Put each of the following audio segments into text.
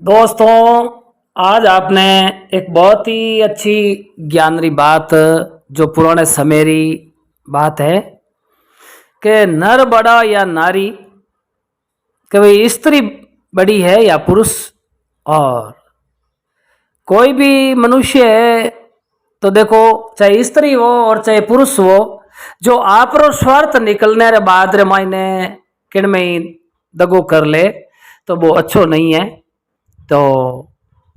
दोस्तों, आज आपने एक बहुत ही अच्छी ज्ञानरी बात जो पुराने समेरी बात है कि नर बड़ा या नारी, कि भाई स्त्री बड़ी है या पुरुष। और कोई भी मनुष्य है तो देखो, चाहे स्त्री हो और चाहे पुरुष हो, जो आपरो स्वार्थ निकलने रे बाद रे मायने किण में ही दगो कर ले तो वो अच्छो नहीं है। तो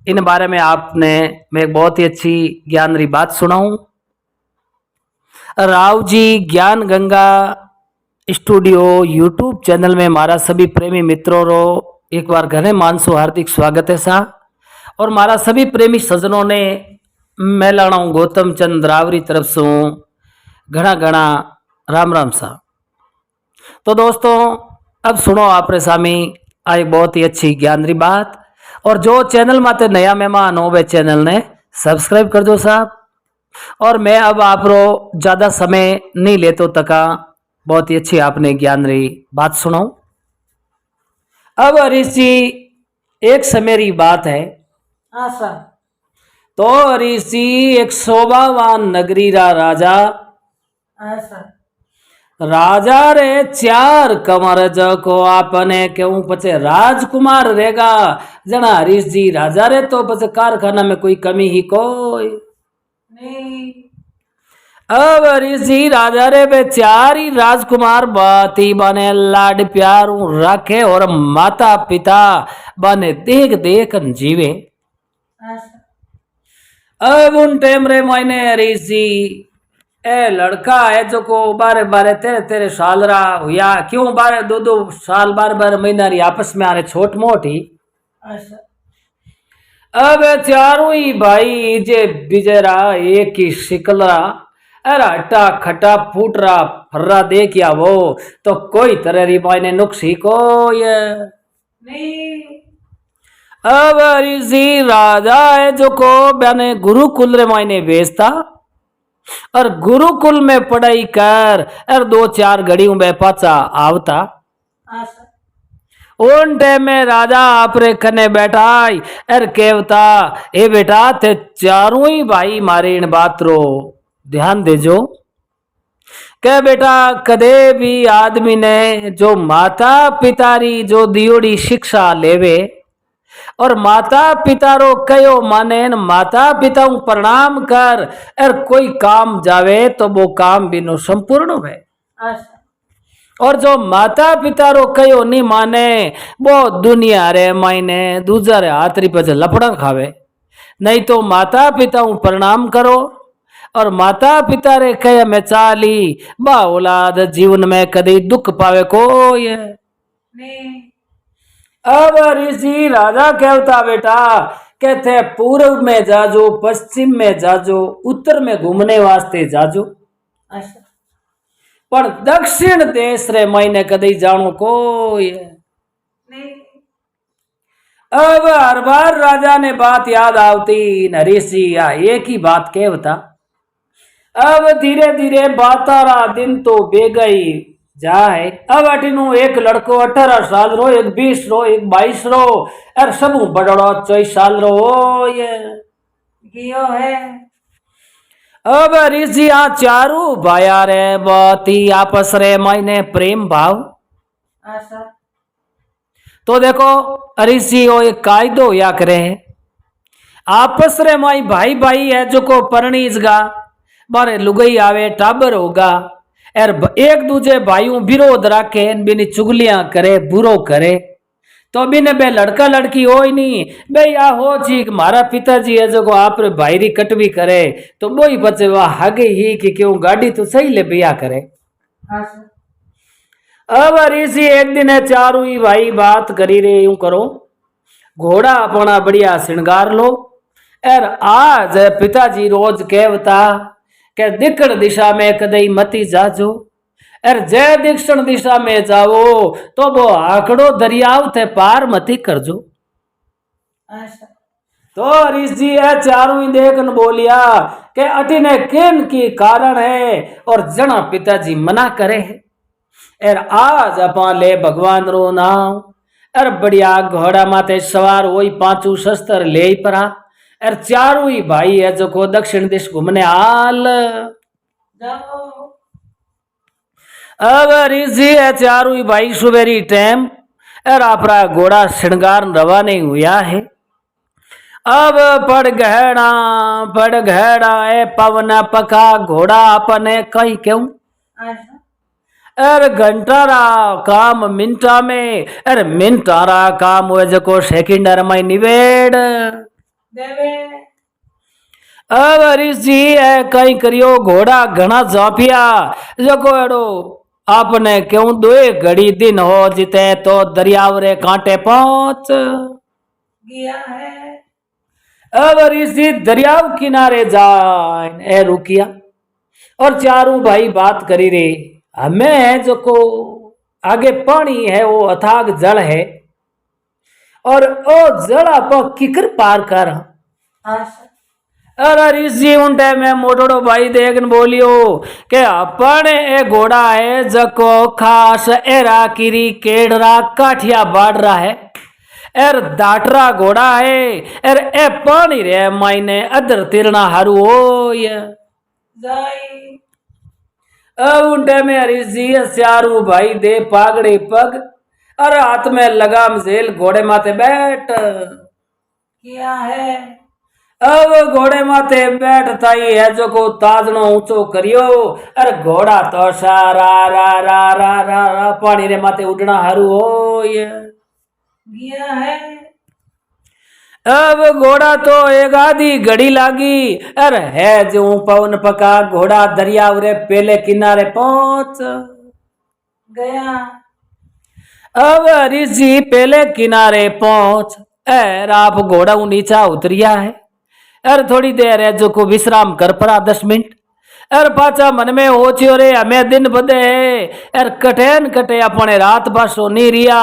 इन बारे में आपने मैं एक बहुत ही अच्छी ज्ञान री बात सुनाऊं। राव जी ज्ञान गंगा स्टूडियो यूट्यूब चैनल में मारा सभी प्रेमी मित्रों रो एक बार घने मानसो हार्दिक स्वागत है सा। और मारा सभी प्रेमी सज्जनों ने मेलाणा गौतम चंद रावरी तरफ से घना घना राम राम सा। तो दोस्तों, अब सुनो आपरे सामी आ एक बहुत ही अच्छी ज्ञान री बात। और जो चैनल माते नया मेहमान हो वे चैनल ने सब्सक्राइब कर दो साहब। और मैं अब आप रो ज्यादा समय नहीं लेतो तका बहुत ही अच्छी आपने ज्ञान री बात सुनाऊं। अब हरीश जी, एक समय री बात है। हाँ सर। तो हरीश जी एक शोभावान नगरी रा राजा। हाँ सर। राजा रे चार कमर को आपने क्यों पचे राजकुमार रहेगा जना हरीश जी राजा रे तो पचे कारखाना में कोई कमी ही कोई नहीं। अब हरीश जी राजा रे बे चार ही राजकुमार बाती बने लाड प्यार रखे और माता पिता बने देख देख जीवे। अब उन टाइम रे मायने हरीश जी ए लड़का है जो को बारे बारे तेरे तेरे साल रहा या क्यों बारे दो दो साल बार बार महीना रही आपस में आ रहे छोट मोट ही। अब चारों ही भाई जे बिजरा एक ही शिकला अरे हटा खटा फूट रहा फर्रा दे क्या वो तो कोई तरह री मायने नुक्सी को ये नहीं। अब ऋषि राजा है जो को बने गुरुकुल रे मायने भेजता और गुरुकुल में पढ़ाई कर और दो चार घड़ियों में पाचा आवता। उन टाइम में राजा आपरे कने बैठाई और कहता ए बेटा ते चारों ही भाई मारे इन बात रो ध्यान देजो। के बेटा कदे भी आदमी ने जो माता पिता री जो दियोड़ी शिक्षा लेवे और माता पिता रो कयो माने माता पिता प्रणाम कर और कोई काम जावे तो वो काम बिनो संपूर्ण है। और जो माता पिता रो कयो नहीं माने वो दुनिया रे मायने दूसरे हाथ री पे लपड़ा खावे। नहीं तो माता पिता प्रणाम करो और माता पिता रे कहे में चाली बा औलाद जीवन में कदी दुख पावे को ये नहीं। अब ऋषि राजा कहता बेटा कहते पूर्व में जाजो पश्चिम में जाजो उत्तर में घूमने वास्ते जाजो पर दक्षिण देश रे महीने कदी जानो को नहीं। अब हर बार राजा ने बात याद आवती ऋषि या एक ही बात कहता। अब धीरे धीरे 12 दिन तो बे गई जाए। अब अटिनु एक लड़को 18 साल रो एक 20 रो एक 22 रो और सब बड़ो 24 साल रो ये गियो है। अब ऋषि आ चारू भाया रे बाती आपस रे मायने प्रेम भाव। तो देखो ऋषि ओ एक कायदो या करे आपस रे माई भाई भाई है जो को परनीजगा बारे लुगई आवे टाबर होगा और एक दूजे भाइयों विरोध रखे बिनी चुगलियां करे बुरो करे तो बिने बे लड़का लड़की हो ही नहीं बे या हो जी मारा पिताजी है जो आप भाई री कटवी करे तो वो ही बचे वह आगे ही कि क्यों गाड़ी तो सही ले बिया करे। अब ऋषि एक दिन है चारू ही भाई बात करी रे यूं करो घोड़ा अपना बढ़िया श्रृंगार लो और आज पिताजी रोज कहता के दक्षिण दिशा में कदई मती जाजो और जय दक्षिण दिशा में जाओ तो वो आंकड़ो दरियाव थे पार मती करजो। तो ऋषि है चारों ही देखन बोलिया के अटिने किन की कारण है और जना पिताजी मना करे है। और आज अपा ले भगवान रो नाम अरे बढ़िया घोड़ा माथे सवार वही पांचू शस्त्र ले ही परा। अरे चारों ही भाई है जो को दक्षिण दिश घूमने हाल जाओ। अब ऋषि है चारों ही भाई सुबेरी टाइम अरे आपरा घोड़ा श्रृंगार रवा नहीं हुआ है। अब पड़ गहरा ए पवन पका घोड़ा अपने कहीं क्यों। अरे घंटारा काम मिनटा में अरे मिनटारा काम हुए जो सेकंडर में निवेड़ देवे। अब ऋषि है कहीं करियो घोड़ा घना जापिया जो एड़ो आपने क्यों दो घड़ी दिन हो जिते तो दरियावरे कांटे पहुंच गया है। अब ऋषि दरियाव किनारे जाए ए रुकिया और चारों भाई बात करी रे हमें जो को आगे पानी है वो अथाग जल है और ओ जल आप किकर पार कर। अरे ऋषि उनटे में मोटोड़ो भाई देखन बोलियो के अपने ए घोड़ा है जको खास एरा किरी केड़रा काठिया बाड़ रहा है एर दाटरा घोड़ा है एर ए पानी रे मायने अदर तिरना हारू हो जाई। अब उनटे में ऋषि स्यारू भाई दे पागड़े पग और हाथ में लगाम जेल घोड़े माथे बैठ किया है। अब घोड़े माथे बैठता ही है जो को ताजनो ऊंचो करियो अरे घोड़ा तो सारा रा रा रा रा रा पानी रे माथे उड़ना हारू हो गया है। अब घोड़ा तो एक आधी घड़ी लागी अरे है जो पवन पका घोड़ा दरिया रे पहले किनारे पहुंच गया। अब ऋषि पहले किनारे पहुंच एर आप घोड़ा नीचा उतरिया है अरे थोड़ी देर है जो को विश्राम कर पड़ा 10 मिनट अरे पाचा मन में हो चियो रे हमें दिन बदे है अरे कटेन कटे अपने रात बसो नहीं रिया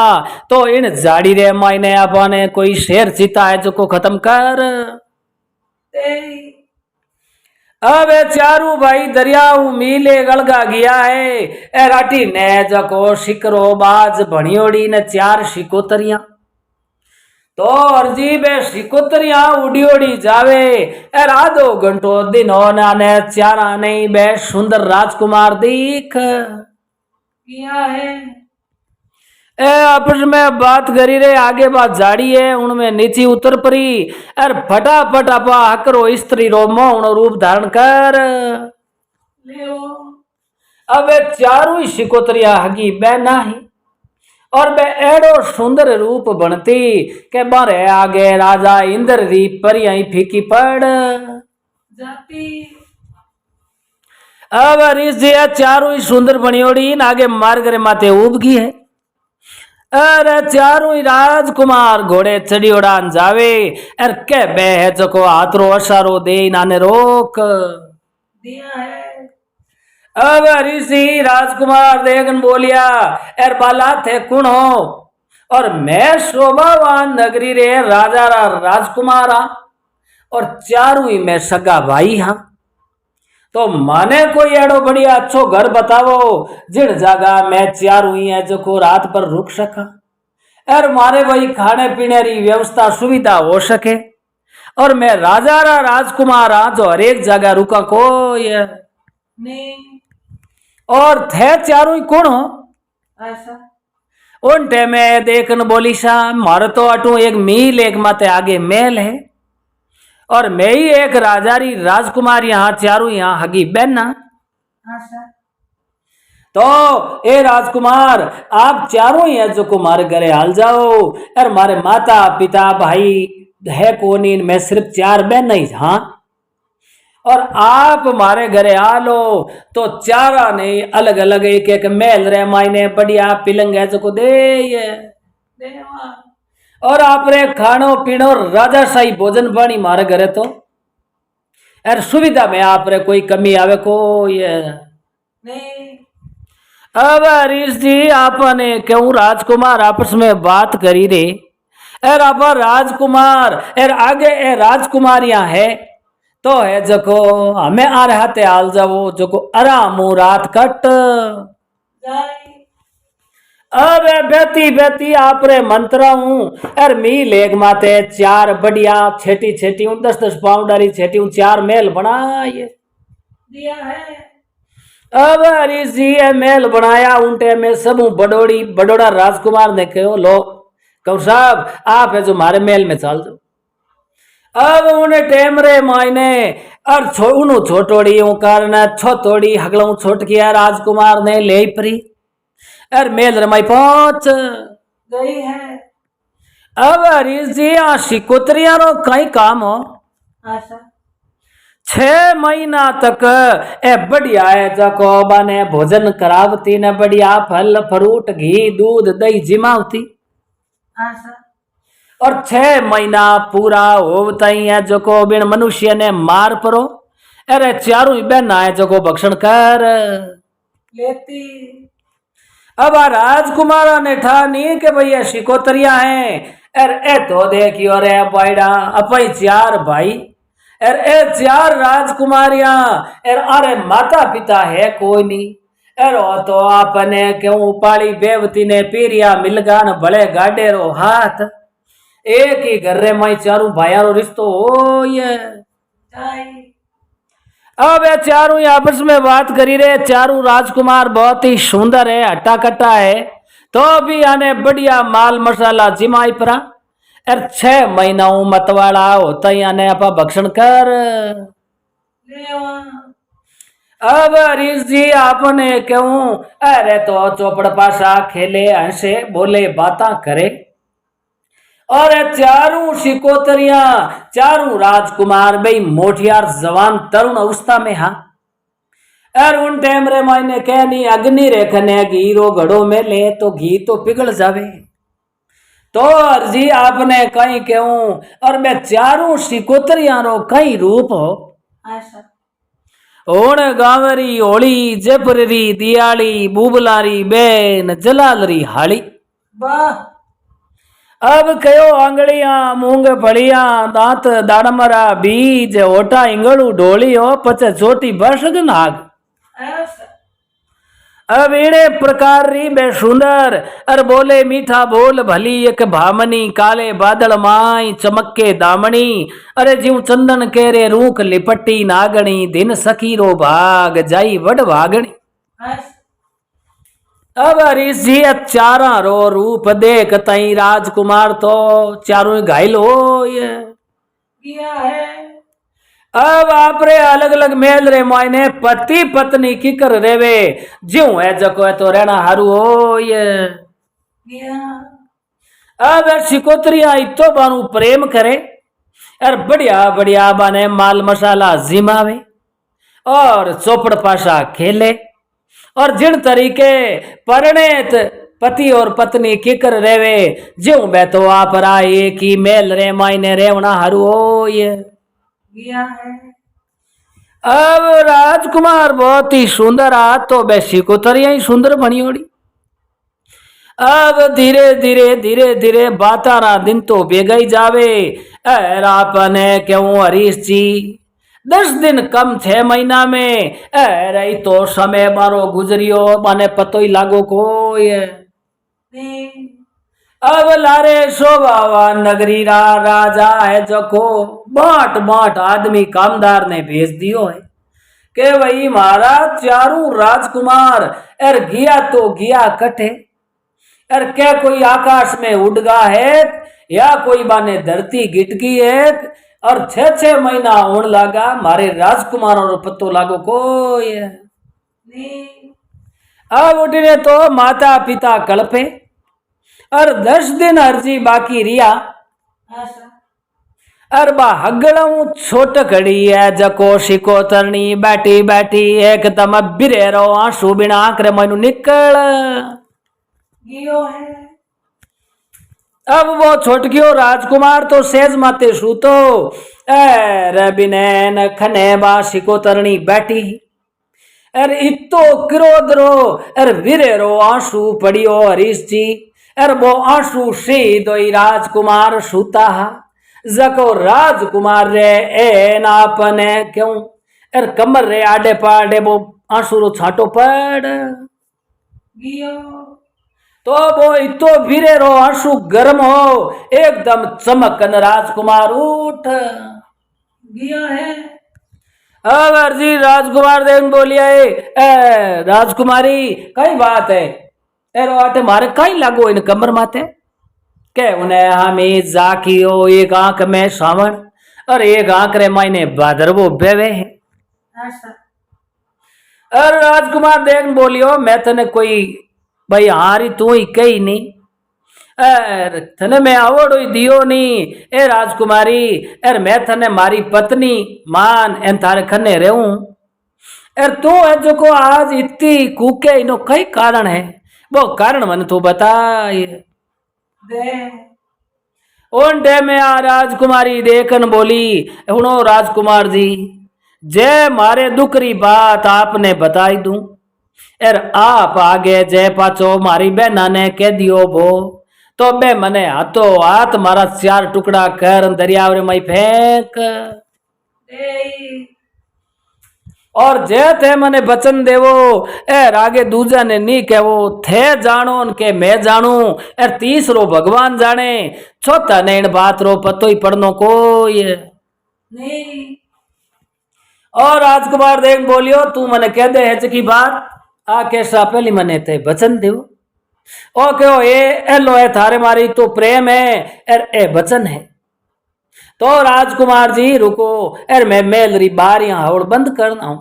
तो इन जाड़ी रे मायने अपने कोई शेर चीता है जो को खत्म कर। अब चारू भाई दरियाऊ मीले गलगा गया है ए राटी ने जको शिकरो बाज भणियोड़ी ने 4 शिकोतरिया तो अर्जी बे शिकोतरिया उड़ी उड़ी जावे एर आधो घंटो दिन होना ने चारा नहीं बे सुंदर राजकुमार दिख किया है। ए आपस में बात करी रे आगे बात जाड़ी है उनमें नीचे उतर परी अर फटाफट अपा हकरो स्त्री रो मौन रूप धारण कर ले। अब चारू ही शिकोतरिया हगी बहना ही और बे एड़ो सुंदर रूप बनती के बारे आगे राजा इंद्र री परियां फीकी पड़ जाती। अब ऋषि चारों ही सुंदर बनियोड़ी आगे मार्ग रे माथे उबगी है अरे चारों ही राजकुमार घोड़े चढ़ी उड़ान जावे अर के बे है जो को हाथरो अशारो दे नाने रोक दिया है। अब ऋषि राजकुमार देखन बोलिया एर बाला थे कुण हो और मैं शोभावान नगरी रे राजा रा राजकुमार और चारू ही मैं सगा भाई हाँ तो माने कोई एड़ो बढ़िया अच्छो घर बतावो जिन जगह मैं चारू ही है जो को रात पर रुक सका और मारे भाई खाने पीने री व्यवस्था सुविधा हो सके और मैं राजा रा राजकुमार हाँ जो हर एक जगह रुका को नहीं और थे चारों ही कौन हो ऐसा उन टाइम में देखन बोली सा मारे तो अटू एक मील एक माते आगे मेल है और मैं ही एक राजारी राजकुमार यहाँ चारों यहाँ हगी बहना तो ए राजकुमार आप चारों ही है जो को मारे घरे हाल जाओ और मारे माता पिता भाई है कोनी मैं सिर्फ 4 बहन ही हाँ और आप मारे घरे आ लो तो चारा नहीं अलग अलग एक एक महल रे मायने बढ़िया पिलंग है जो को दे और आप रे खानो पीनो राजा शाही भोजन पानी मारे घरे तो यार सुविधा में आप रे कोई कमी आवे को ये नहीं। अब ऋषि आपने क्यों राजकुमार आपस में बात करी रे एर आप राजकुमार एर आगे ए राजकुमारियां है तो है जको हमें आ रहा थे हाल जाओ जको आराम रात कट जाए। अबे बेती बेती आपरे मंत्र हूँ अर मी लेग माते चार बढ़िया छेटी छेटी हूँ 10-10 पाउंडरी छेटी हूँ 4 मेल बनाए दिया है। अब हरीश जी ये मेल बनाया उनटे में सब बड़ोड़ी बड़ोड़ा राजकुमार ने कहो लो कहू साहब आप है जो मारे मेल में चल जाओ। अब उन्हें टेमरे मायने और उन्हों छोटोड़ी कारण छोटोड़ी हगलों छोट किया राजकुमार ने ले परी और मेल रमाई पहुंच गई है। अब हरीश जी आ शिकोत्रिया रो कई काम हो आशा 6 महीना तक ए बढ़िया है जको बने भोजन करावती ने बढ़िया फल फ्रूट घी दूध दही जिमावती आशा और 6 महीना पूरा होवता ही है जको बिन मनुष्य ने मार परो अरे चारों बहना है जको भक्षण कर लेती। अब आ राजकुमारा ने ठानी के भैया शिकोतरिया है अरे ए तो देखियो रे बाइडा अपई 4 भाई अरे ए 4 राजकुमारियां अरे माता पिता है कोई नहीं अरे तो आपने क्यों पाली बेवती ने पीरिया मिलगान भले गाडे रो हाथ एक ही घर रे माई चारों भाइयों रो रिश्तो हो ये अब ये चारों आपस में बात करी रहे। चारों राजकुमार बहुत ही सुंदर है हट्टा कट्टा है तो भी आने बढ़िया माल मसाला जिमाई परा अरे 6 महीना मतवाड़ा होता ही आने आपा भक्षण कर अब हरीश जी आपने क्यों अरे तो चौपड़ पासा खेले हंसे बोले बाता करे और चारों शिकोतरिया चारों राजकुमार भाई मोटियार जवान तरुण अवस्था में हाँ और उन टाइम रे मायने कहनी अग्नि रेखने घी रो घड़ो में ले तो घी तो पिघल जावे तो अर्जी आपने कहीं क्यों और मैं चारों शिकोतरिया रो कई रूप हो ओण गावरी होली जयपुरी दियाली बूबलारी बेन जलालरी हाली वाह अब कयो आंगड़िया मूंग फलिया दांत दाड़मरा बीज ओटा इंगड़ू ढोलियो पचे छोटी बरसग नाग अब इने प्रकार री बे सुंदर अर बोले मीठा बोल भली एक भामनी काले बादल माई चमके दामनी अरे जीव चंदन केरे रूख लिपट्टी नागणी दिन सखीरो भाग जाई वड भागणी। अब हरीश जी चारा रो रूप देख तई राजकुमार तो चारों घायल हो ये किया है। अब आपरे अलग अलग मेल रे मायने पति पत्नी की कर रेवे ज्यों है जको है तो रहना हारू हो ये अब शिकोत्रिया इतो बानू प्रेम करे और बढ़िया बढ़िया बाने माल मसाला जिमावे और चौपड़ पाशा खेले और जिन तरीके परिणित पति और पत्नी किकर रेवे ज्यों बै तो आप राय की मेल रे मायने रेवना हरु हो ये है। अब राजकुमार बहुत ही सुंदर आ तो बै शिकोतरिया ही सुंदर बनी होड़ी। अब धीरे धीरे धीरे धीरे बातारा दिन तो बेगई जावे आपने क्यों हरीश जी 10 दिन कम 6 महीना में रही तो समय मारो गुजरियो माने पतो ही लागो को ये अब लारे शोभावा नगरी राजा है जको बाट बाट आदमी कामदार ने भेज दियो है के भाई महाराज चारों राजकुमार एर गया तो गया कटे एर क्या कोई आकाश में उड़ गा है या कोई बाने धरती गिट गई है और 6 महीना होने लगा मारे राजकुमारों रो पत्तो लागो कोई अब उठने तो माता पिता कल्पे और 10 दिन अर्जी बाकी रिया और बा हगड़ू छोट खड़ी है जको शिको तरनी बैठी बैठी एकदम बिरे रो आंसू बिना आंकरे मनु निकल गियो है। अब वो छोटकियो राजकुमार तो सेज माते सूतो रबिनैन खने बा शिको तरनी बैठी अरे इतो क्रोध रो अरे वीरे रो आंसू पड़ियो हरीश जी अरे वो आंसू सी दोई राजकुमार सूता जको राजकुमार रे ए नापने क्यों अरे कमर रे आडे पाडे वो आंसू रो छाटो पड़ गियो तो वो इतो भीरे रो आंसू गर्म हो एकदम चमकन राजकुमार उठ गया है। अगर जी राजकुमार देव बोलिया राजकुमारी कई बात है एरो आटे मारे कई लागो इन कमर माथे के उन्हें हमें जाकियो एक आंख में सावण और एक आंख रे मायने भादरवो बेवे है। अरे राजकुमार देव बोलियो मैं तने कोई भाई हारी तू ही कही नहीं थने मैं आवड़ो दियो नहीं ए राजकुमारी एर मैं थने मारी पत्नी मान एन थारे खने रहूं एर तू है जो को आज इतनी कूके इनो कई कारण है वो कारण मन तू बताए दे उन डे में आ राजकुमारी देखन बोली हुनो राजकुमार जी जय मारे दुखरी बात आपने बताई दूं एर आप आगे जय पाचो मारी बहना ने कह दियो भो तो बे मने हाथो हाथ मारा 4 टुकड़ा कर दरिया में फेंक और जे थे मने वचन देवो एर आगे दूजा ने नी कहवो थे जानो के मैं जानू एर तीसरो भगवान जाने चौथा ने इन बात रो पतो ही पड़नो कोई नहीं। और राजकुमार देव बोलियो तू मने कह दे है की बात आ कैसा पहली मने थे वचन देव ओ क्यों ए लो है थारे मारी तो प्रेम है एर ए वचन है। तो राजकुमार जी रुको एर मैं मेलरी बारियां हवड़ बंद करना हूं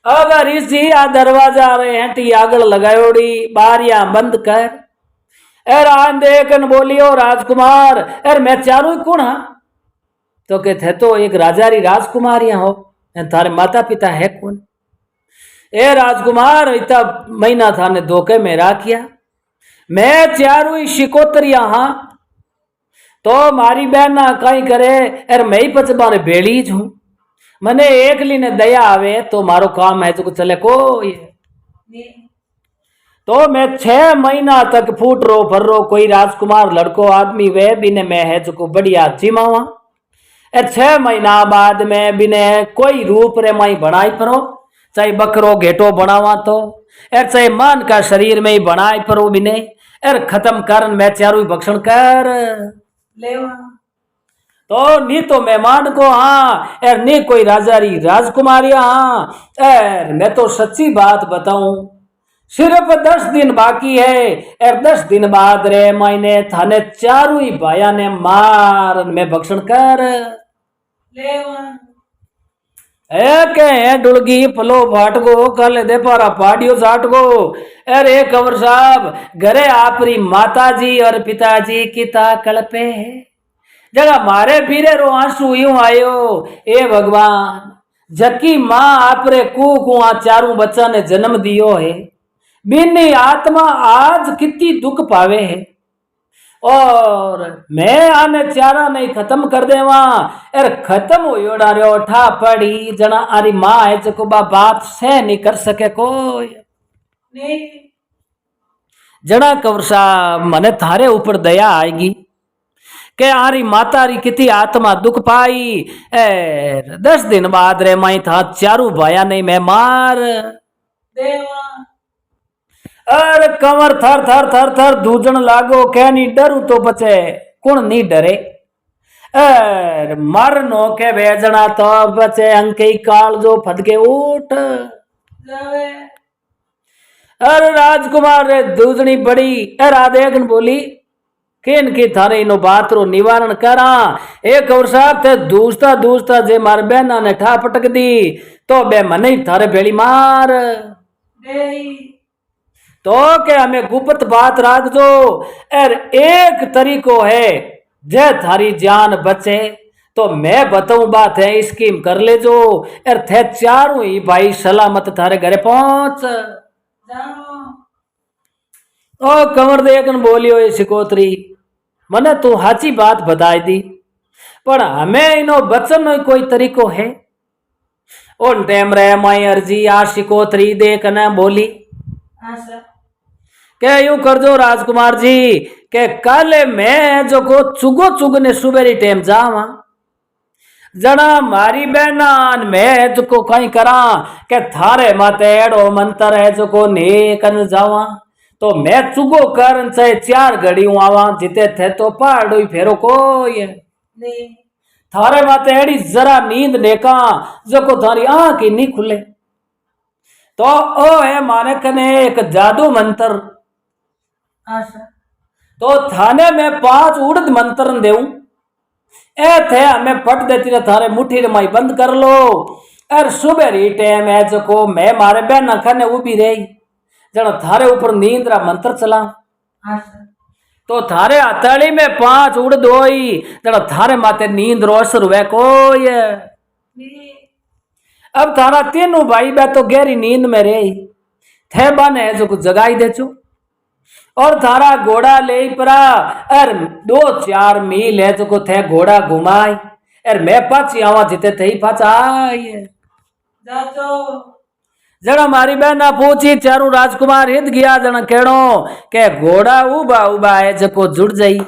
अगर इसी आ दरवाजा रहे हैं टी आगल लगायोड़ी बारियां बंद कर एर आन देखन बोलियो राजकुमार एर मैं चारू कौन हा तो के थे तो एक राजारी राजकुमारियां हो थारे माता पिता है कौन ए राजकुमार इतना महीना था ने धोखे में राखिया मैं चारू ही शिकोतरिया हाँ तो मारी बहन ना कहीं करे एर मैं ही पचबाने बेड़ी हूं मने एकली ने दया आवे तो मारो काम है तो चले को ये तो मैं 6 महीना तक फूट रो भर रो कोई राजकुमार लड़को आदमी वे बिने मैं है जो बढ़िया जिमावा 6 महीना बाद में बिने कोई रूप रे माई बनाई परो चाहे बकरो घेटो बनावा तो एर चाहे मान का शरीर में ही बनाए परो बिने एर खत्म कर मैं चारू भक्षण कर लेवा तो नी तो मेहमान को हाँ एर नी कोई राजारी राजकुमारिया हाँ एर मैं तो सच्ची बात बताऊं सिर्फ 10 दिन बाकी है एर 10 दिन बाद रे मैंने थाने चारू ही भाया ने मार मैं भक्षण कर लेवा एक है डुलगी फलो फाट गो कल दे पारा पाडियो साट गो अरे कंवर साहब घरे आपरी माता जी और पिताजी की ता कल्पे है जगह मारे फिरे रो आंसू यूं आयो ए भगवान जकी माँ आपरे कुआ चारू बच्चा ने जन्म दियो है बिन्नी आत्मा आज कितनी दुख पावे है और मैं आने चारा नहीं खत्म कर देवा एर खत्म हो योड़ा रे ठा पड़ी जना आरी माँ है जो बात से नहीं कर सके कोई नहीं जना कवरसा मने थारे ऊपर दया आएगी के आरी माता री कितनी आत्मा दुख पाई एर 10 दिन बाद रे माई था चारू भाया नहीं मैं मार देवा अरे कमर थर थर थर थर दूजन लागो क्या नहीं डरू तो बचे कौन नहीं डरे मर नो के भेजना तो बचे अंके काल जो फटके उठ जावे। अरे राजकुमार रे दूजनी बड़ी राधेगन बोली किन की थारे इनो बात रो निवारण करा एक और साथ दूसता दूसता जे मार बहना ने ठा पटक दी तो बे मने थारे बेली मार तो के हमें गुप्त बात राख दो और एक तरीको है जे थारी जान बचे तो मैं बताऊं बात है स्कीम कर ले जो और थे चारों ही भाई सलामत थारे घरे पहुंच जाओ। ओ कंवर देखन बोलियो ये सिकोतरी मने तू हाची बात बताई दी पर हमें इनो बचन नो कोई तरीको है उन टेम रे माई अर्जी आ सिकोतरी देखना बोली के यूं कर दो राजकुमार जी के कल मैं जो को चुगो चुगने सुबेरी टेम जावा जना मारी बहनान मैं जो को कहीं करा के थारे माते एड़ो मंतर है जो को ने कन जावा तो मैं चुगो कर चाहे 4 घड़ी आवा जिते थे तो पहाड़ ही फेरो कोई है नहीं थारे माते एड़ी जरा नींद नेका जो को थारी आंख ही नहीं खुले तो ओ है माने कने एक जादू मंत्र आशा तो थाने में 5 उड़द मंत्र देऊं ए थे हमें पट देती ने थारे मुट्ठी रमाई बंद कर लो और सुबह री टाइम है जो को मैं मारे बहन खाने उभी रही जन थारे ऊपर नींद रा मंत्र चला आशा तो थारे हथेली में 5 उड़द होई जन थारे माते नींद रो असर हुए कोई नहीं अब थारा तीनों भाई बह तो गहरी नींद में रही थे बन है जो कुछ जगाई दे चो और थारा घोड़ा ले परा अर 2-4 मील है जो को थे घोड़ा घुमाई अर मैं पाची आवा जिते थे ही पाचा आई जाचो जड़ा मारी बहना पूछी चारू राजकुमार हित गया जना केड़ो के घोड़ा उबा उबा है जको जुड़ जाई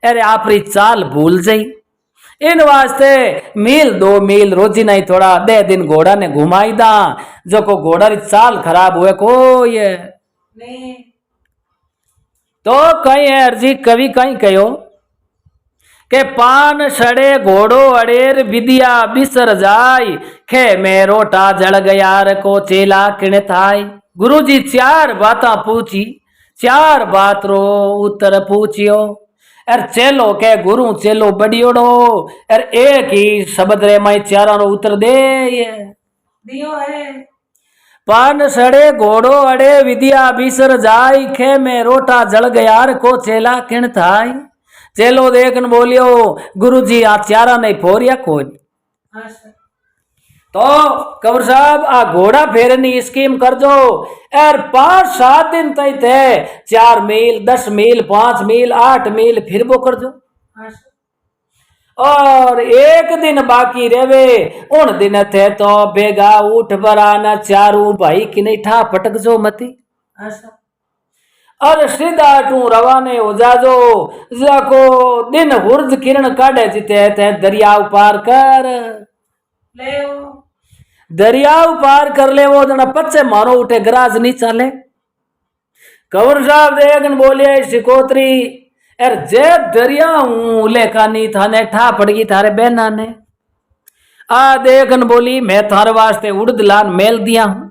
अरे आपरी चाल भूल जाई इन वास्ते 1-2 मील रोजी नहीं थोड़ा 2 दिन घोड़ा ने घुमाई दा जो को घोड़ा री चाल खराब हुए कोई नहीं तो कई है अर्जी कवि कई कहो के पान सड़े घोड़ो अड़ेर विद्या बिसर जाय खे में रोटा जल गया को चेला किण थाय गुरु जी 4 बाता पूछी 4 बात रो उत्तर पूछियो अर चेलो के गुरु चेलो बड़ियोड़ो अर एक ही शब्द रे माई 4 रो उत्तर दे दियो है पान सड़े घोड़ो अड़े विद्या बिसर जाय खे में रोटा जल गया को चेला किण थाय चेलो देखन बोलियो गुरुजी आ 4 नहीं फोरिया कोई आशा तो कंवर साहब आ घोड़ा फेरनी स्कीम कर दो और 5-7 दिन तय थे 4 मील 10 मील 5 मील 8 मील फिर वो कर दो आशा और एक दिन बाकी रेवे उन दिन थे तो बेगा उठ बराना 4 भाई कि नहीं ठा पटक जो मती आशा और सीधा टू रवाने हो जाजो जाको दिन हुर्ज किरण काढ़े जिते थे दरियाव पार कर ले दरियाव पार कर ले वो जना पच्चे मारो उठे गराज नहीं चाले कंवर साहब देखन बोलिए सिकोत्री अर जे दरिया हूं लेका नहीं थाने ठा पड़गी थारे बहना ने आ देखन बोली मैं थारे वास्ते उड़द लान मेल दिया हूं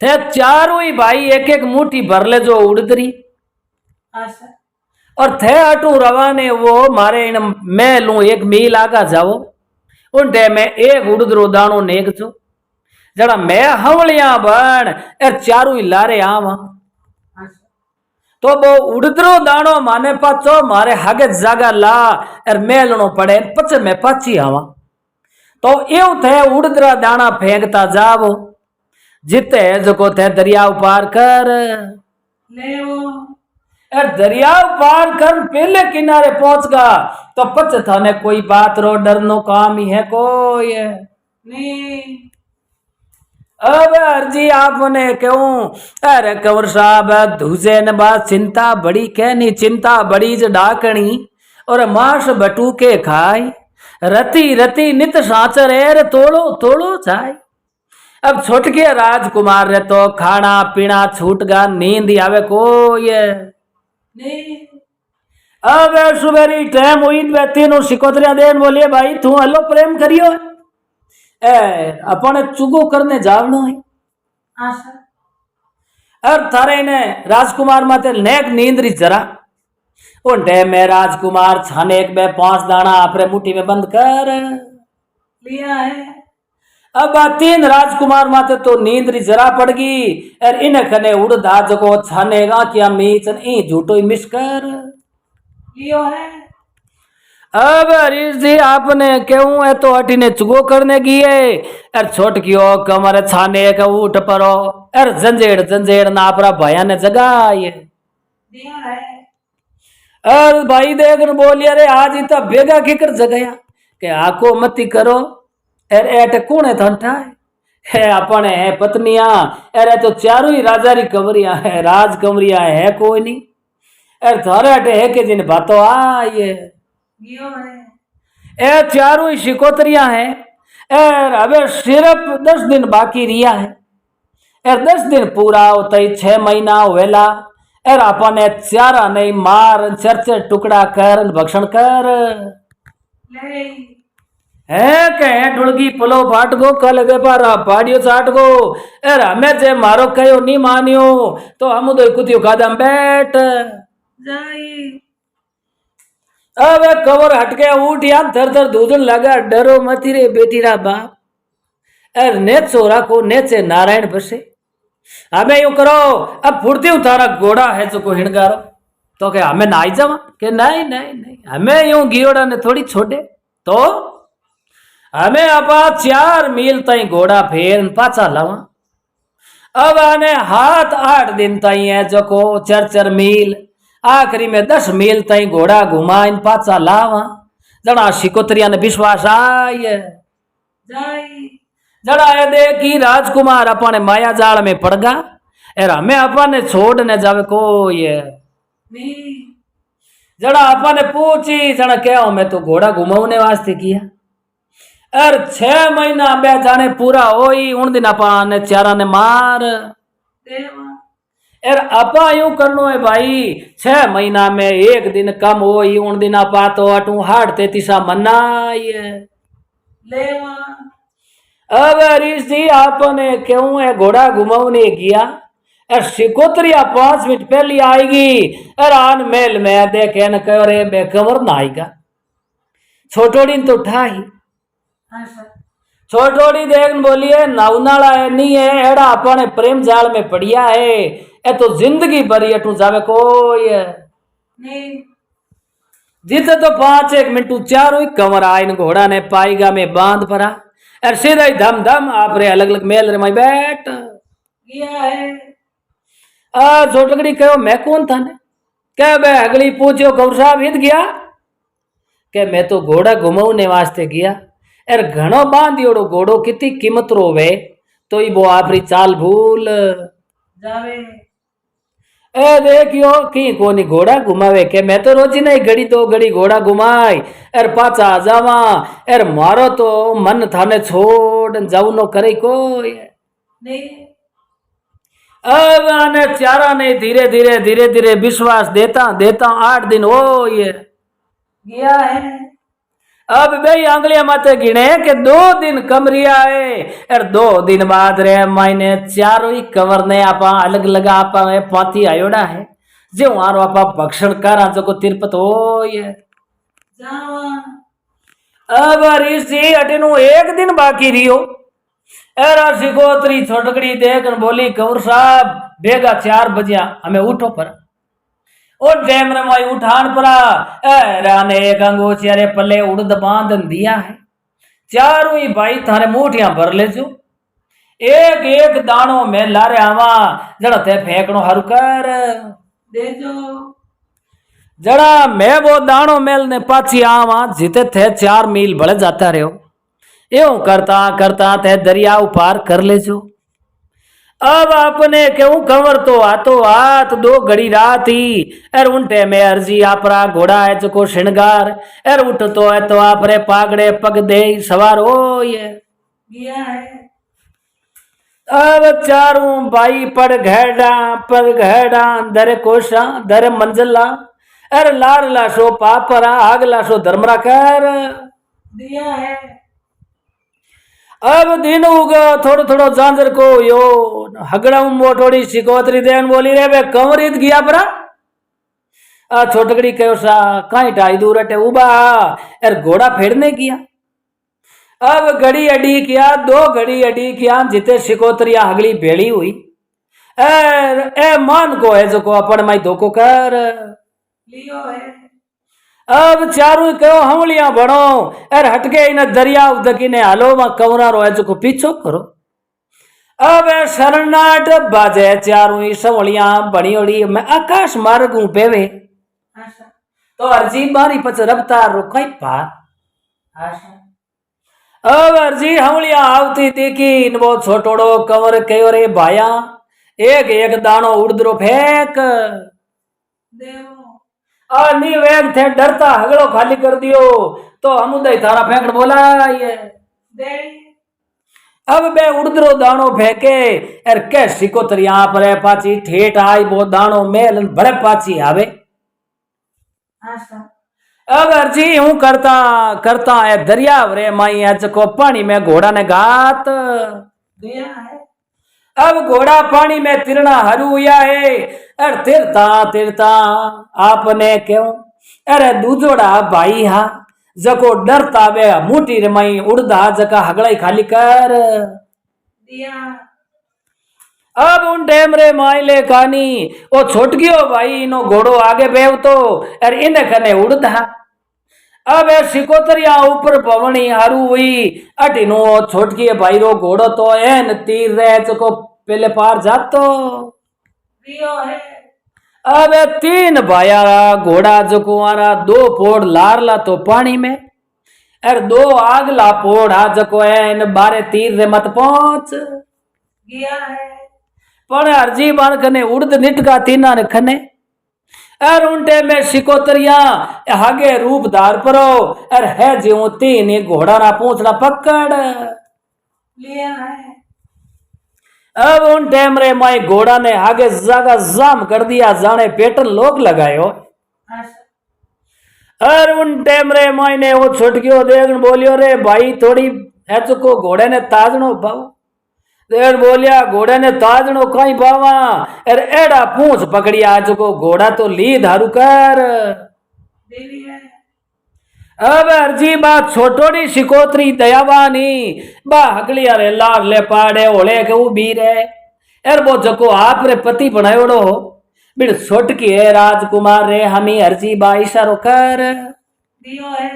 थे 4 ही भाई एक एक मुट्ठी भर ले जो उड़दरी आशा और थे अटू रवाने वो मारे इन मैं लू 1 मील आगा जाओ उन डे में एक उड़दरो दानो नेक जो जड़ा मैं हवलिया बन एर 4 ही लारे आवा आशा तो वो उड़दरो दानो माने पाचो मारे हागे जागा ला एर मेलनो पड़े पचे मैं पाची आवा तो एव थे उड़दरा दाना फेंकता जावो जिते जको थे दरियाव पार कर ले और दरियाव पार कर पहले किनारे पहुंच गा तो पच थाने कोई बात रो डरनो काम ही है कोई नहीं अब अर्जी आपने क्यों अरे कंवर साहब दूजे न बात चिंता बड़ी कहनी चिंता बड़ी ज डाकनी और मांस बटू के खाई रति रति नित साचर एर तोड़ो तोड़ो चाय अब छोट के राजकुमार रे तो खाना पीना छूट गा नींद आवे कोई नहीं अब सुबेरी टाइम हुई तीनों सिकोतरिया देन बोलिए भाई तू हलो प्रेम करियो ए अपने चुगो करने जावनो है आशा और थारे ने राजकुमार माते नेक नींद री जरा उन टाइम में राजकुमार छाने एक बे 5 दाना आपरे मुट्ठी में बंद कर लिया है अब 3 राजकुमार माते तो नींद री जरा पड़ गई और इन खने उड़दा जको छानेगा क्या मीचन ई झूठो ही मिस कर लियो है अब हरीश जी आपने क्यों है तो हटी ने चुगो करने की है और छोट कियो कमर छाने का उठ परो और जंजेड़ जंजेड़ नापरा भया ने जगाए दिया है और भाई देखन बोलिए अरे आज इतना बेगा किकर जगया के आको मती करो अरे एटे कौन था है अपने है पत्नियां अरे तो 4 ही राजा री कमरिया है राज कमरिया है कोई नहीं अरे थारे अटे है के जिन बातों आए दियो है ए 4 ही शिकोतरिया है और अबे सिर्फ 10 दिन बाकी रिया है एर 10 दिन पूरा होता ही 6 महीना वेला एर आपने चारा नहीं मार चर टुकड़ा कर भक्षण कर ले है कहे ढुलगी पलो फाट गो कल व्यापारा पाड़ियो चाट गो एर हमें जे मारो कहो नहीं मानियो तो हम तो कुतियो कादम बैठ जाई अब कवर हटके उठ या थर थर दूधन लगा डरो मती रे बेटी रा बाप एर ने चोरा को नेचे नारायण बसे हमें यूं करो अब फुर्ती उतारा घोड़ा है जो को हिणगारो तो क्या हमें ना आई जावा के नहीं नहीं नहीं हमें यूं गियोड़ा ने थोड़ी छोड़े तो हमें अपा 4 मील तई घोड़ा फेर पाचा लावा अब आने हाथ 8 दिन तई है जो को 4 मील आखिरी में 10 मील तई घोड़ा घुमा इन पाचा लावा जना शिकोत्रिया ने विश्वास आय जाई जड़ा ये देखी राजकुमार अपने माया जाल में पड़ गा और हमें अपने छोड़ ने जावे कोई नी जड़ा अपने पूछी जड़ा क्या मैं तो घोड़ा घुमाने वास्ते किया और 6 महीना बे जाने पूरा होई उन दिन अपन चारा ने मार देवा एर अपा यूं करनो है भाई 6 महीना में एक दिन कम होई उन दिन अपा तो अटू हाट 33 मनाई लेवा अब ऋषि आपने क्यों है घोड़ा घुमाने किया और शिकोत्रिया 5 मिनट पहले आएगी और आन मेल में देखे न कहो रे बेकवर ना आएगा छोटोड़ी तो ठाई आशा छोटोड़ी देख बोलिए नाउनाला है नहीं है एड़ा अपने प्रेम जाल में पड़िया है ए तो जिंदगी भरी अटू जावे कोई नी जिते तो 5-1 मिनट चारों ही कमर आइन घोड़ा ने पाईगा में बांध परा और सीधा ही धम धम आप रे अलग अलग मेल रे माई बैठ गया है आ छोटकड़ी कहो मैं कौन था ने क्या बे अगली पूछो गौर साहब हित गया के मैं तो घोड़ा घुमाने वास्ते गया अर घणो बांधियोड़ो घोड़ो कितनी कीमत रोवे तो ही वो आपरी चाल भूल जावे ए देखियो की कोनी घोड़ा घुमावे के मैं तो रोजी नहीं घड़ी 2 घड़ी घोड़ा घुमाई अर पाचा आ जावा अर मारो तो मन थाने छोड़ जाऊ नो करे कोई नी अब आने चारा ने धीरे धीरे विश्वास देता देता 8 दिन हो ये गया है अब भाई आंगलियां माते गिने के 2 दिन कमरिया है और 2 दिन बाद रे मायने चारों ही कवर ने आपा अलग लगा आपा में पाती आयोड़ा है जो आरो आपा भक्षण करा जो को तिरपत हो ये जावा अब ऋषि अटेनु 1 दिन बाकी रियो एरा शिकोत्री छोटकड़ी देख बोली कंवर साहब बेगा 4 बजिया हमें उठो पर ओ डैम रे माई उठान परा राने एक अंगोचियारे पल्ले उड़द बांधन दिया है चारों ही भाई थारे मुठियां भर ले जो एक एक दानों में लारे आवा जड़ा थे फेंकनो हरु कर दे जो जड़ा मैं वो दानों मेल ने पाची आवा जीते थे 4 मील बढ़ जाता रहो यूं करता करता थे दरिया पार कर ले जो अब अपने क्यों कंवर तो हाथ 2 घड़ी रात ही एर उनटे में अर्जी आपरा घोड़ा है जो को श्रृंगार एर उठ तो है तो आपरे पागड़े पग दे सवार हो ये गया है अब चारों भाई पर घेड़ा दरे कोशा दरे मंजला एर लार लाशो पापरा आग लाशो धर्मरा कर दिया है अब दिन उगो थोड़ो थोड़ो जानवर को यो हगड़ा मोटोड़ी शिकोत्री देन बोली रे बे कंवरित गया परा आ छोटकड़ी कहो सा काई ढाई दूर अटे उबा एर घोड़ा फेरने किया अब घड़ी अडी किया 2 घड़ी अडी किया जिते शिकोत्रिया हगली भेड़ी हुई ए मान को है जो को अपन माई धोखो कर लियो है अब चारों कहो हमलियां बनो अर हटके इन दरिया उदकी ने हालो मा कवरा रो जो को पीछो करो अब शरणाट बाजे चारों ही सवलियां बणियोड़ी में आकाश मार्ग हूं पेवे आशा तो अर्जी मारी पच रफ्तार रोकाई पार आशा अब अर्जी हमलियां आवती देखी इन वो छोटोड़ो कवर कयो रे भाया एक एक दानो उड़दरो फेंक देवो नी वेग थे डरता हगड़ो खाली कर दियो तो हम उदय थारा फेंकड़ बोला ये दे अब बे उड़दरो दाणो फेंके अर के सिकोतर यहाँ पर है पाची ठेठ आई वो दाणो मेल भरे पाची आवे। आशा अब अर्जी हूं करता करता है दरिया रे माई आज को पानी में घोड़ा ने घात। दिया है अब घोड़ा पानी में तिरना हरू हुआ है अर तिरता तिरता आपने क्यों अरे दूजोड़ा भाई हा जको डरता वे मुठी रे माई उड़दा जका हगड़ाई खाली कर। दिया अब उन टाइम रे माइले कानी ओ छोट गयो भाई नो घोड़ो आगे बेव तो अर इन कने उड़दा। अब ए सिकोतरिया ऊपर पवनी हारू हुई अटिनो छोट गए भाई रो घोड़ो तो एन तीर रे जको पहले पार जातो। दियो है अब ए तीन भाया घोड़ा जको आरा दो पोड़ लारला तो पानी में अर दो आगला पोड़ आ जको एन बारे तीर रे मत पहुंच। गया है पण अर्जी बाण कने उड़द निटका तीना ने खने अर उनटे में सिकोतरिया हागे रूप धार परो अर है ज्यों तीन घोड़ा ना पूछड़ा पकड़। लिया है अब उन टाइम रे माई घोड़ा ने आगे जागा जाम कर दिया जाने पेटन लोग लगायो। आशा अर उन टाइम रे माई ने वो छुटकियो देखन बोलियो रे भाई थोड़ी है चुको घोड़े ने ताजनो भाव देर बोलिया घोड़े ने ताजनो कहीं बावा अरे एड़ा पूछ पकड़िया आज को घोड़ा तो ली धारू कर। देवी है अब अर्जी बात छोटोड़ी सिकोतरी दयावानी बा हकलिया रे लार ले पाड़े ओले के उबी रे एर वो जको आप रे पति बनायोड़ो बिड़ छोटकी है राजकुमार रे हमी अर्जी बा इशारो कर। दियो है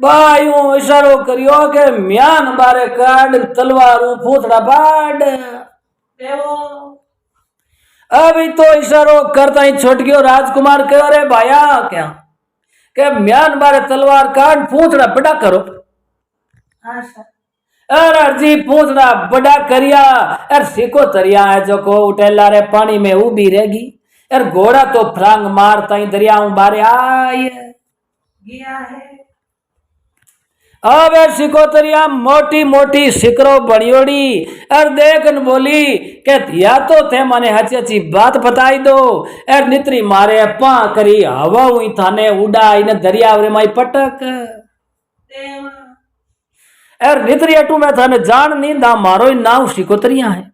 बायू इशारो करियो के म्यान बारे काट तलवारू फूथड़ा बाड। देवो अभी तो इशारो करता ही छोट गयो राजकुमार कहो रे भाया क्या के म्यान बारे तलवार काट फूथड़ा बड़ा करो। आशा अर अर्जी फूथड़ा बड़ा करिया अर सिको तरिया है जो को उटेला रे पानी में उबी रहेगी अर घोड़ा तो फ्रांग मारता ही दरिया बारे आए। गया है अब सिकोतरिया मोटी मोटी सिकरो बड़ियोड़ी और देखन बोली के या तो थे माने हची हची बात बताई दो एर नित्री मारे पा करी हवा हुई थाने उड़ा इन दरिया रे माई पटक देवा एर नित्री अटू में थाने जान नहीं दा मारो ही नाव सिकोतरिया है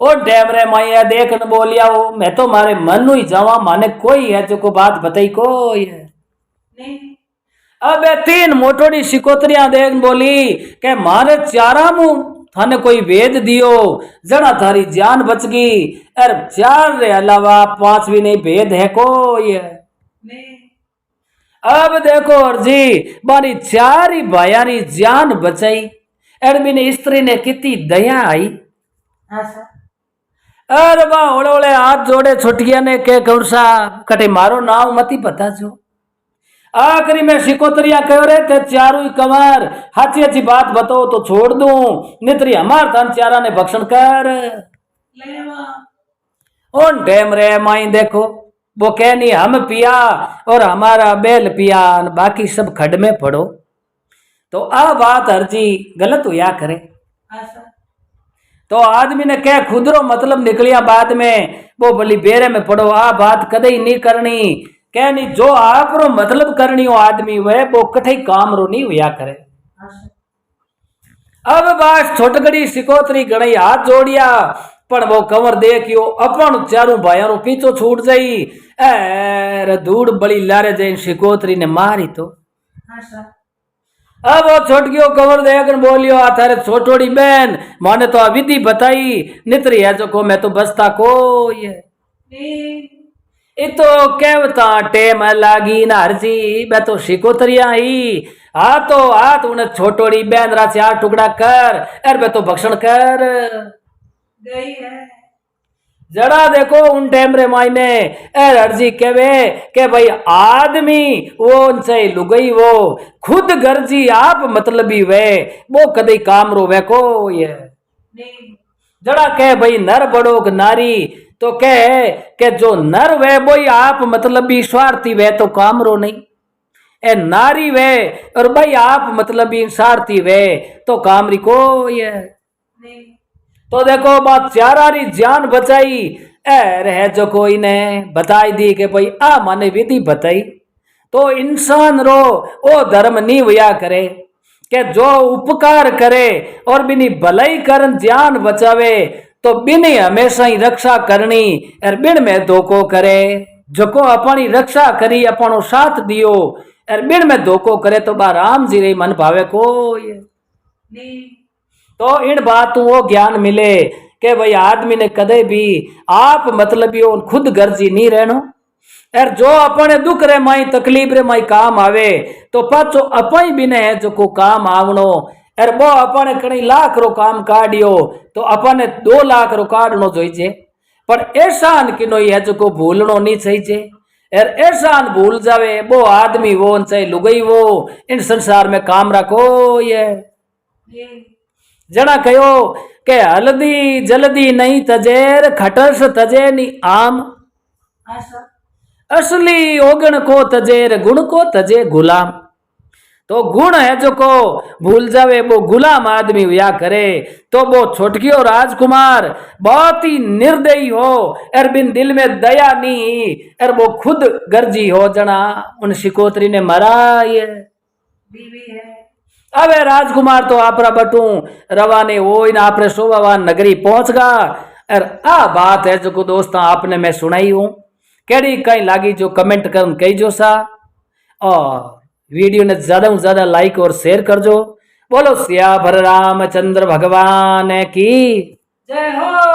ओ डैम रे माई देखन बोलिया वो मैं तो मारे मन ही जावा माने कोई है जो को बात बताई कोई है नहीं अब तीन मोटोड़ी सिकोतरिया देख बोली के मारे चारा मुंह थाने कोई वेद दियो जड़ा थारी जान बच गई अर चार रे अलावा पांचवी नहीं भेद है कोई नहीं अब देखो अर्जी बारी चार ही भायारी जान बचाई एडमिन स्त्री ने कितनी दया आई। आशा अरे बा ओले ओले हाथ जोड़े छुटिया ने के कौन सा कटे मारो नाव मती पता जो आखिरी में सिकोतरिया कह रहे थे चारू कमर हाथी अच्छी बात बताओ तो छोड़ दूं नित्री हमार तन चारा ने भक्षण कर। लेवा उन डैम रे माई देखो वो कहनी हम पिया और हमारा बैल पिया बाकी सब खड में पड़ो तो आ बात अर्जी गलत हुआ करे। आशा तो आदमी ने कह खुदरो मतलब निकलिया बाद में वो बोली बेरे में पड़ो आ बात कदे नहीं करनी कहनी जो आप रो मतलब करनी हो आदमी वह वो कठे काम रो नहीं हुआ करे। आशा अब बास छोटगड़ी सिकोतरी गणई हाथ जोड़िया पण वो कंवर देखियो अपन चारों भाइयों रो पीछो छूट जाई एर धूड़ बड़ी लारे जाई सिकोतरी ने मारी तो। आशा अब वो छोट गयो कंवर देखन बोलियो आ थारे छोटोड़ी बहन माने तो विधि बताई नितरी है जो को मैं तो बसता को ये नहीं ये तो कहता टेम लागी ना हरजी मैं तो सिकोतरिया ही हाथ उन्हें छोटोड़ी बहन रा चार टुकड़ा कर अर मैं तो भक्षण कर गई है जड़ा देखो उन टाइम रे मायने एर अर्जी कहवे के भाई आदमी वो चाहे लुगई वो खुद गर्जी आप मतलबी वे वो कदे काम रो वे को ये नहीं जड़ा कह भाई नर बड़ो नारी तो कह के जो नर वे वो आप मतलब भी स्वार्थी वे तो काम रो नहीं ए नारी वे और भाई आप मतलब इंसारती वे तो कामरी को ये नहीं तो देखो बात चारारी जान बचाई ए रह जो कोई ने बताई दी कि भाई आ माने विधि बताई तो इंसान रो ओ धर्म नहीं हुआ करे कि जो उपकार करे और बिनी भलाई करन जान बचावे तो बिनी हमेशा ही रक्षा करनी और बिन में धोखो करे जको अपनी रक्षा करी अपनो साथ दियो और बिन में धोखो करे तो बा राम जी रे मन भावे को ये नहीं तो इन बातों वो ज्ञान मिले कि भाई आदमी ने कदे भी आप मतलब यो खुद गर्जी नहीं रहनो और जो अपने दुख रे माई तकलीफ रे माई काम आवे तो पाछो अपई बिने है जो को काम आवनो और वो अपने कई लाख रो काम काढ़ियो तो अपने 2 लाख रो काढ़नो जोईजे पर एहसान किनो है जो को भूलनो नहीं चाहिए और एहसान भूल जावे वो आदमी वो चाहे लुगई वो इन संसार में काम रखो ये नहीं जड़ा कहो के हल्दी जल्दी नहीं तजेर खटस तजे नी आम हाँ सर असली ओगण को तजेर गुण को तजे गुलाम तो गुण है जो को भूल जावे वो गुलाम आदमी हुआ करे तो वो छोटकियो राजकुमार बहुत ही निर्दयी हो और बिन दिल में दया नहीं और वो खुद गर्जी हो जना उन शिकोत्री ने मरा ये बीवी है अबे राजकुमार तो आपरा बटू रवाने हो इन आपरे शोभावान नगरी पहुंच गा और आ बात है जो को दोस्त आपने मैं सुनाई हूं केड़ी कहीं लागी जो कमेंट कर कही जो सा और वीडियो ने ज्यादा से ज्यादा लाइक और शेयर कर जो बोलो सिया भर रामचंद्र भगवान की जय हो